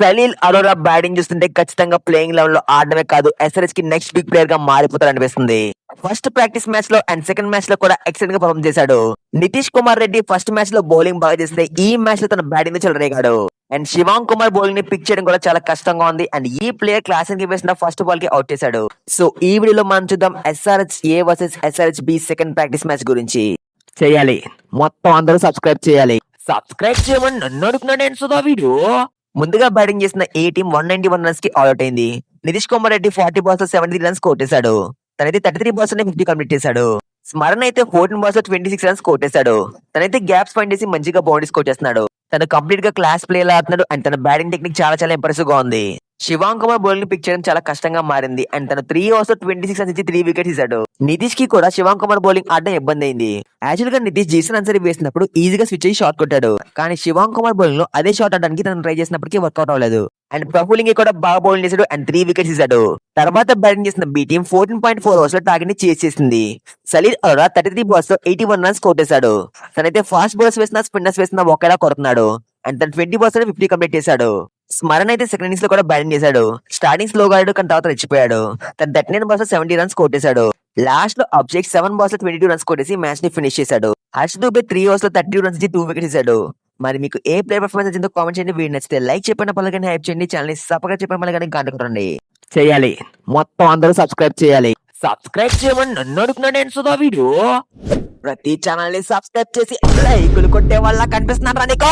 Salil Arora batting చూస్తుంటే ఖచ్చితంగా playing level లో ఆడడమే కాదు ఎస్ఆర్హెచ్ కి నెక్స్ట్ బిగ్ ప్లేయర్ గా మారిపోతారు అనిపిస్తుంది. ఫస్ట్ ప్రాక్టీస్ మ్యాచ్ లో అండ్ సెకండ్ మ్యాచ్ లో కూడా ఎక్సలెంట్ గా పర్ఫార్మ్ చేశాడు. నితీష్ కుమార్ రెడ్డి ఫస్ట్ మ్యాచ్ లో బౌలింగ్ బాగా చేస్తే ఈ మ్యాచ్ లో తన బ్యాటింగ్ చెలరేగాడు. అండ్ శివాంగ్ కుమార్ బౌలింగ్ ని పిక్ చేయడం కూడా చాలా కష్టంగా ఉంది. అండ్ ఈ ప్లేయర్ క్లాస్ కి వేసిన ఫస్ట్ బాల్ కి అవుట్ చేశాడు. సో ఈ వీడియోలో మనం చూద్దాం SRH A versus SRH B second practice match గురించి. చేయాలి మొత్తం అందరూ సబ్స్క్రైబ్ చేయాలి. సబ్స్క్రైబ్ చేయమని నన్ను అడుగుతున్నాడు సుధా వీడియో. ముందుగా బ్యాటింగ్ చేసిన ఏ టీం 191 రన్స్ కి అవుట్ అయింది. నితీష్ కుమార్ రెడ్డి 40 బాల్స్ లో 73 రన్స్ కొట్టేశాడు. తనైతే 33 బాల్స్ లో 50 కంప్లీట్ చేశాడు. స్మరణ్ అయితే 14 బాల్స్ లో 26 రన్స్ కొట్టేశాడు. తనైతే గ్యాప్స్ ఫైండ్ చేసి మంచిగా బౌండరీస్ కొట్టేస్తున్నాడు. తను కంప్లీట్ గా క్లాస్ ప్లేయర్ ఆడుతున్నాడు. అండ్ తన బ్యాటింగ్ టెక్నిక్ చాలా చాలా ఇంప్రెసివ్ గా ఉంది. శివాంగ్ కుమార్ బౌలింగ్ ని పిక్ చేయడం చాలా కష్టంగా మారింది. అండ్ తను 3 ఓవర్స్ లో 26 రన్స్ ఇచ్చి 3 వికెట్స్ ఇచ్చాడు. నితీష్ కి కూడా శివాంగ్ కుమార్ బౌలింగ్ ఆడడం ఇబ్బంది అయింది. యాక్చువల్ గా నితీష్ జీసన్ అన్సరీ వేసినప్పుడు ఈజీగా స్విచ్ అయ్యి షాట్ కొట్టాడు. కానీ శివాంగ్ కుమార్ బౌలింగ్ లో అదే షాట్ ఆడడానికి తను ట్రై చేసినప్పటికీ వర్కౌట్ అవ్వలేదు. అండ్ ప్రఫులింగ్ కూడా బాగా బౌలింగ్ చేశాడు. అండ్ 3 వికెట్స్ ఇచ్చాడు. తర్వాత బ్యాటింగ్ చేసిన బి టీం 14.4 ఓవర్స్ లో టార్గెట్ ని చేజ్ చేసింది. సలీల్ అరోరా 33 బాల్స్ లో 81 రన్స్ కొట్టేశాడు. తనైతే ఫాస్ట్ బౌలర్స్ వేసినా స్పిన్నర్స్ వేసినా ఒకేలా కొడుతున్నాడు. అండ్ తన 20 బాల్స్ 50 కంప్లీట్ చేశాడు. స్మరణ్ అయితే సెకండ్ ఇన్నింగ్స్ లో కూడా బ్యాటింగ్ చేశాడు. స్టార్టింగ్ స్లోగా ఆడాడు కానీ తర్వాత రెచ్చిపోయాడు. తన 39 బాల్స్ 70 రన్స్ కొట్టేశాడు. లాస్ట్ లో అభిషేక్ 7 బాల్స్ 22 రన్స్ కొట్టేసి మ్యాచ్ ని ఫినిష్ చేశాడు. హర్ష్ దూబే 3 ఓవర్స్ లో 30 రన్స్ ఇచ్చి 2 వికెట్స్ ఇచ్చాడు. మరి మీకు ఏ ప్లేయర్ పర్ఫార్మెన్స్ నచ్చిందో కామెంట్ చేయండి. వీడియో నచ్చితే లైక్ చెప్పిన పనులు హైప్ చేయండి. ఛానల్ ని సబ్స్క్రైబ్ చెప్పిన పనులు గంట కొట్టండి. చేయాలి మొత్తం అందరూ సబ్స్క్రైబ్ చేయాలి. సబ్స్క్రైబ్ చేయమని నన్ను అడుగుతున్నాడు సుధా వీడియో. ప్రతి ఛానల్ ని సబ్స్క్రైబ్ చేసి లైకులు కొట్టే వాళ్ళ కనిపిస్తున్నారా నీకు?